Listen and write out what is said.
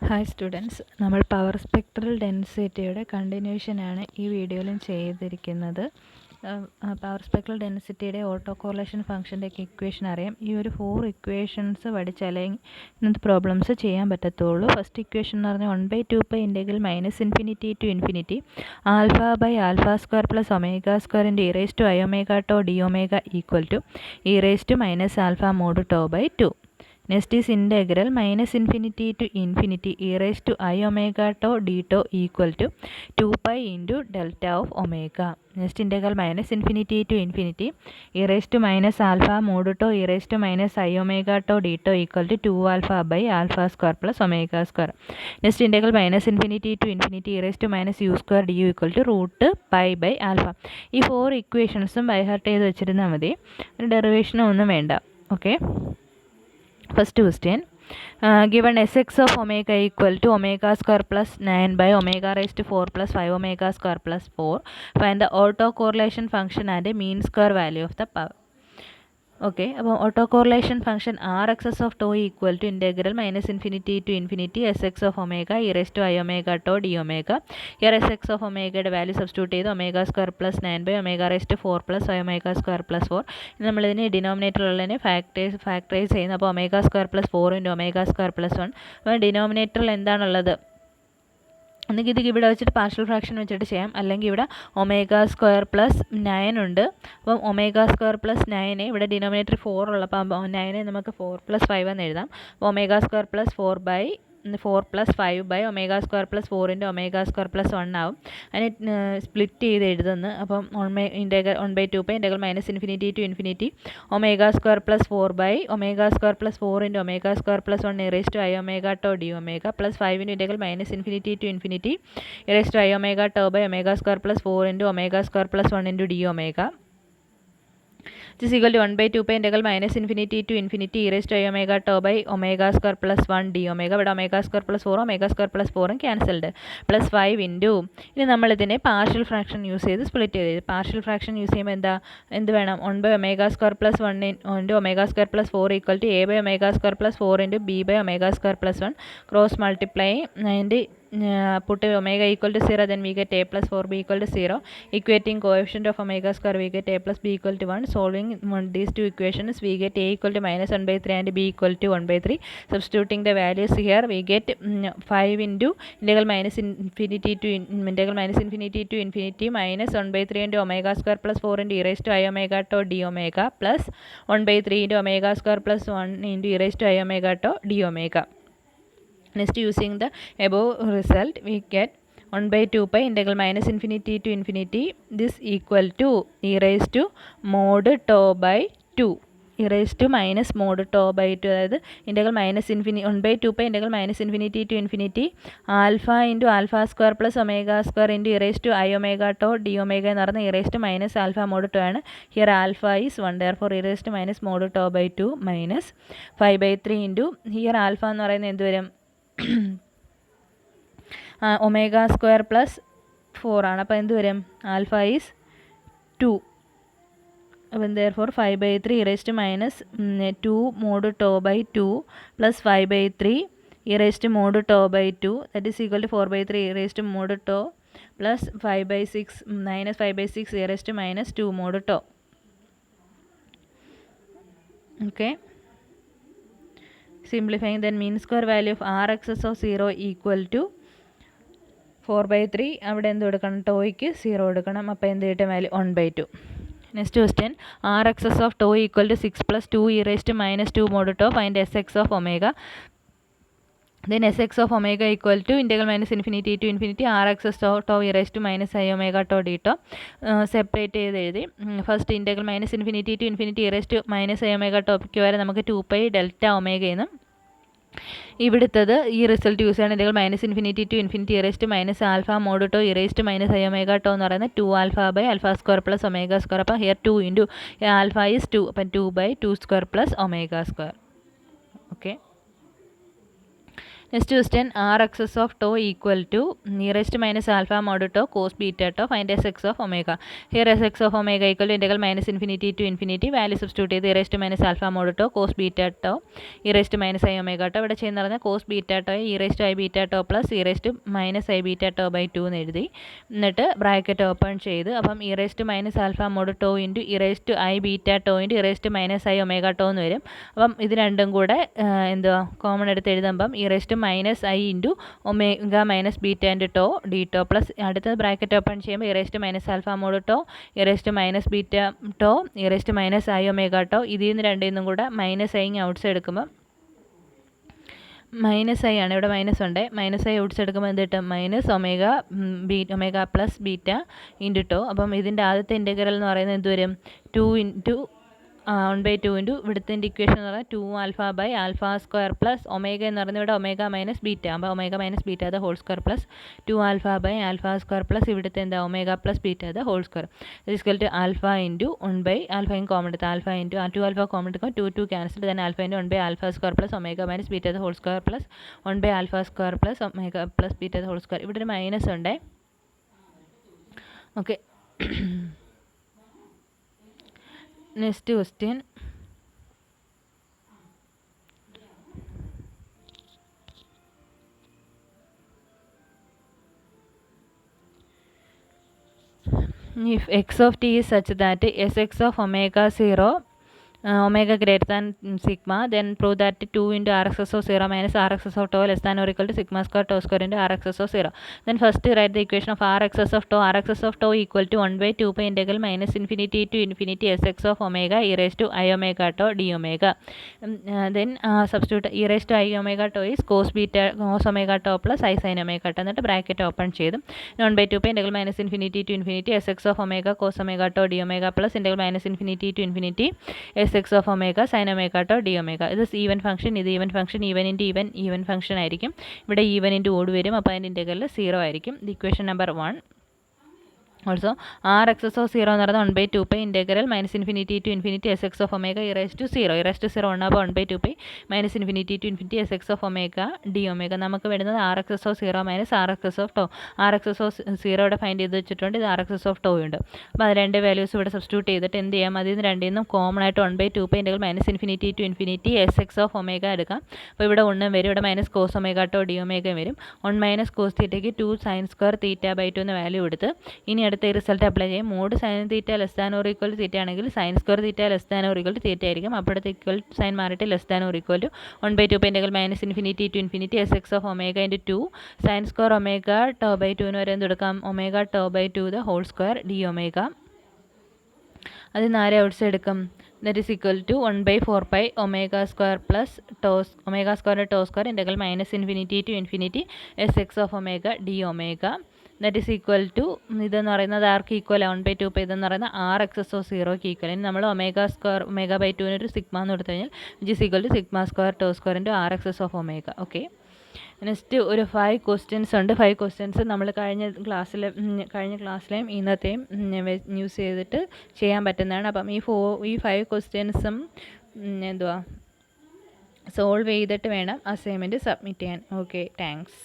Hi students, നമ്മൾ power spectral ഡെൻസിറ്റിയുടെ കണ്ടിന്യൂഷനാണ് ഈ വീഡിയോയിലും ചെയ്തിരിക്കുന്നത്. പവർ സ്പെക്ട്രൽ ഡെൻസിറ്റിയുടെ ഓട്ടോ കോറിലേഷൻ ഫംഗ്ഷൻ്റെയൊക്കെ ഇക്വേഷൻ അറിയാം. ഈ ഒരു 4 ഇക്വേഷൻസ് പഠിച്ചാലേ ഇന്നത്തെ പ്രോബ്ലംസ് ചെയ്യാൻ പറ്റത്തുള്ളൂ. ഫസ്റ്റ് ഇക്വേഷൻ എന്ന് പറഞ്ഞാൽ 1/2π integral -∞ to ∞ α/α² + ω² e⁻ d omega equal to e⁻ α/2. Next is integral -∞ to e⁻ d equal to 2π into delta of omega. Next integral -∞ to e⁻ α/e⁻ d equal to 2α/α² plus omega². Next integral -∞ to e⁻u² du equal to √π/α. ഈ 4 ഇക്വേഷൻസും by heart ചെയ്ത് വെച്ചിരുന്നാൽ മതി. ഡെറിവേഷനോ ഒന്നും വേണ്ട. Okay. First question, given Sx of omega equal to omega² plus 9/omega⁴ plus 5omega² plus 4, find the autocorrelation function and mean square value of the power. Okay, അപ്പോൾ auto correlation function Rxs of tau equal to integral -∞ to Sx of omega e⁻ d omega. Here Sx of omegയുടെ value substitute ചെയ്ത് omega² plus 9/omega⁴ plus 5omega² plus 4. നമ്മളിതിനെ ഡിനോമിനേറ്ററിലുള്ളതിനെ factorise ചെയ്യുന്നു. അപ്പോൾ omega² plus 4 into omega² plus 1. അപ്പോൾ ഡിനോമിനേറ്ററിൽ എന്താണുള്ളത്? ഒന്നുകിൽ ഇത് ഇവിടെ വെച്ചിട്ട് പാർഷ്യൽ ഫ്രാക്ഷൻ വെച്ചിട്ട് ചെയ്യാം, അല്ലെങ്കിൽ ഇവിടെ omega² plus 9 ഉണ്ട്. അപ്പം omega² plus 9 ഇവിടെ ഡിനോമിനേറ്റർ 4 ഉള്ളപ്പോൾ 9 നമുക്ക് 4 plus 5 എന്ന് എഴുതാം. അപ്പോൾ omega² plus 4 plus 5 by omega² plus 4 into omega² plus 1 ആവും. അതിനെ സ്പ്ലിറ്റ് ചെയ്ത് എഴുതുന്നു. അപ്പം 1/2π integral -∞ to omega² plus 4 by omega² plus 4 into omega² plus 1 e⁻ d omega plus 5 into integral -∞ to e⁻ by omega² plus 4 into omega² plus 1 into d omega. This is equal to 1/2π integral -∞ to e⁻ by omega² plus 1 d omega. ഇവിടെ omega² plus 4 omega² plus 4 cancelled, plus 5 into. ഇനി നമ്മളിതിനെ partial fraction use ചെയ്ത് split ചെയ്ത് partial fraction use ചെയ്യുമ്പോൾ എന്ത് വേണം? 1/omega² plus 1 into omega² plus 4 equal to a/omega² plus 4 into b/omega² plus 1. Cross multiply and put omega equal to 0, then we get a plus 4b equal to 0. Equating coefficient of omega² we get a plus b equal to 1. Solving these two equations we get a equal to -1/3 and b equal to 1/3. Substituting the values here we get 5 into integral -∞ to -1/3 into omega² plus 4 into e⁻ d omega plus 1/3 into omega² plus 1 into e⁻ d omega. Next, using the above result we get 1/2π integral -∞ to this equal to e⁻mod tau by 2. e⁻mod tau by 2, അതായത് integral -1/2π integral -∞ to alpha into α² plus omega² into e⁻ d omega എന്ന് പറഞ്ഞാൽ e⁻α mod tau ആണ്. Here alpha is 1, therefore e⁻mod tau by 2 minus 5/3 into here alpha എന്ന് പറയുന്നത് എന്ത് വരും? omega² plus 4 ആണ്. അപ്പോൾ എന്ത് വരും? Alpha is 2. അപ്പം therefore 5/3 e⁻2 mod tau by 2 plus 5/3 e⁻mod tau by 2, that is equal to 4/3 e⁻mod tau plus 5/6 minus 5/6 e⁻2 mod tau. Okay. Simplifying, then mean square value of Rxs of 0 equal to 4/3. അവിടെ എന്ത് കൊടുക്കണം? ടോയ്ക്ക് 0 കൊടുക്കണം. അപ്പോൾ എന്ത് കിട്ടും? Value 1/2. Next question, Rxs of tau equal to 6 plus 2 e⁻2 mod tau. Find Sx of omega. Then Sx of omega equal to integral -∞ to Rxs tau e⁻ d tau. Separate ചെയ്ത് എഴുതി. First integral -∞ to e⁻ വരെ നമുക്ക് 2π delta omega എന്നും, ഇവിടുത്തത് ഈ result use ചെയ്യണം. Integral -∞ to e⁻α mod tau e⁻ എന്ന് പറയുന്നത് 2α/α² plus omega². അപ്പോൾ ഹിയർ 2 ഇൻറ്റു ആൽഫ ഈസ് 2, അപ്പം 2/2² plus omega². Okay. Next question, r excess of tau equal to e raised to minus alpha mod tau cos beta tau, find sx of omega. Here sx of omega equal to integral minus infinity to infinity, value substitute ചെയ്ത് e raised to minus alpha mod tau cos beta tau e raised to minus i omega tau. ഇവിടെ ചെയ്യുന്ന പറഞ്ഞാൽ cos beta tau e raised to i beta tau plus e raised to minus i beta tau by 2 എന്ന് എഴുതി. എന്നിട്ട് bracket open ചെയ്ത് അപ്പം e raised to minus alpha mod tau into e raised to i beta tau into e raised to minus i omega tau എന്ന് വരും. അപ്പം ഇത് രണ്ടും കൂടെ എന്തുവാ കോമൺ എടുത്ത് എഴുതുമ്പം e raised to minus i into omega minus beta and tau d tau plus അടുത്തത് bracket open ചെയ്യുമ്പോൾ e raised to minus alpha mod tau e raised to minus beta tau e raised to minus i omega tau ഇതിൽ നിന്ന് രണ്ടിൽ നിന്നും കൂടെ minus I outs എടുക്കുമ്പോൾ minus I ആണ്, ഇവിടെ മൈനസ് ഉണ്ട്. മൈനസ് ഐ ഔട്ട്സ് എടുക്കുമ്പോൾ എന്ത് കിട്ടും? Minus omega plus beta into to. അപ്പം ഇതിൻ്റെ ആദ്യത്തെ ഇൻറ്റഗ്രൽ എന്ന് പറയുന്നത് എന്ത് വരും? 1/2 ഇൻറ്റു ഇവിടുത്തെ ഇക്വേഷൻ എന്ന് പറഞ്ഞാൽ 2 alpha by alpha square plus omega എന്ന് പറയുന്നത് ഇവിടെ ഒമേഗ മൈനസ് ബീറ്റ. അപ്പോൾ omega minus beta the whole square plus 2 alpha by alpha square plus ഇവിടുത്തെ എന്താ omega plus beta the whole square equal to alpha into 1 ആൽഫയും common എടുത്ത് alpha into 2 alpha common എടുക്കുക 2 cancel then alpha into 1 alpha square plus omega minus beta the whole square plus 1 alpha square plus omega plus beta the whole square. ഇവിടെ ഒരു minus ഉണ്ട്. Okay, next question. If x of t is such that sx of omega 0 omega greater than sigma, then prove that 2 into r excess of 0 minus r excess of tau less than or equal to sigma square tau square into r excess of 0. Then first write the equation of r excess of tau. R excess of tau equal to 1/2 pi integral minus infinity to infinity sx of omega e raised to i omega tau d omega. Then substitute e raised to i omega tau is cos omega tau plus i sin omega tau. എന്നിട്ട് bracket open ചെയ്തു 1/2 pi integral minus infinity to infinity sx of omega cos omega tau d omega plus integral minus infinity to infinity sx of omega sin omega tau d omega. ഇത് even function, ഇത് even function, even into even function ആയിരിക്കും. ഇവിടെ even into odd വരും. അപ്പോൾ അതിൻ്റെ integral 0 ആയിരിക്കും. Equation number 1. Also r excess of 0 എന്ന് പറയുന്നത് 1/2 pi integral minus infinity to infinity sx of omega e raised to 0. e raised to 0 ഉണ്ടാകുമ്പോൾ 1/2 pi minus infinity to infinity sx of omega d omega. നമുക്ക് വരുന്നത് r excess of 0 minus r excess of tau. r excess of 0 ഇവിടെ find ചെയ്ത് വെച്ചിട്ടുണ്ട്. ഇത് r excess of tau ഉണ്ട്. അപ്പോൾ അത് രണ്ട് വാല്യൂസ് ഇവിടെ സബ്സ്റ്റിറ്റ്യൂട്ട് ചെയ്തിട്ട് എന്ത് ചെയ്യാം? അതിൽ നിന്ന് രണ്ടിൽ നിന്നും കോമൺ ആയിട്ട് 1/2 pi integral minus infinity to infinity sx of omega എടുക്കാം. അപ്പോൾ ഇവിടെ 1 വരും, ഇവിടെ minus cos omega tau d omega വരും. 1 മൈനസ് കോസ് തീറ്റയ്ക്ക് 2 സൈൻ സ്ക്വയർ തീറ്റ ബൈ 2 എന്ന വാല്യൂ എടുത്ത് ഇനി അടുത്ത റിസൾട്ട് അപ്ലൈ ചെയ്യും. Mod sine theta less than or equal to theta ആണെങ്കിൽ sine square theta less than or equal to theta ആയിരിക്കും. അപ്പോഴത്തെ ഈക്വൽ സൈൻ മാറിയിട്ട് less than or equal to 1/2 pi integral minus infinity to infinity sx of omega into 2 sine square omega tau by 2 എന്ന് വരെ എന്തെടുക്കാം? Omega tau by 2 the whole square d omega. അത് 4 outs എടുക്കും. That is equal to 1/4 pi omega square plus omega square tau square integral minus infinity to infinity sx of omega d omega. That is equal to ഇതെന്ന് പറയുന്നത് ആർക്ക് equal 1/2 pi ഇതെന്ന് പറയുന്നത് r excess of 0ക്ക് equal. ഇനി നമ്മൾ omega square omega by 2 ഒരു sigma എന്ന് കൊടുത്തു കഴിഞ്ഞാൽ which is equal to sigma square tau square into r excess of omega. Okay, next ഒരു 5 ക്വസ്റ്റ്യൻസ് ഉണ്ട്. 5 ക്വസ്റ്റ്യൻസ് നമ്മൾ കഴിഞ്ഞ ക്ലാസ്സിലെയും ഇന്നത്തെയും യൂസ് ചെയ്തിട്ട് ചെയ്യാൻ പറ്റുന്നതാണ്. അപ്പം ഈ 5 ക്വസ്റ്റ്യൻസും എന്തുവാ സോൾവ് ചെയ്തിട്ട് വേണം അസൈൻമെൻറ്റ് സബ്മിറ്റ് ചെയ്യാൻ. Okay, thanks.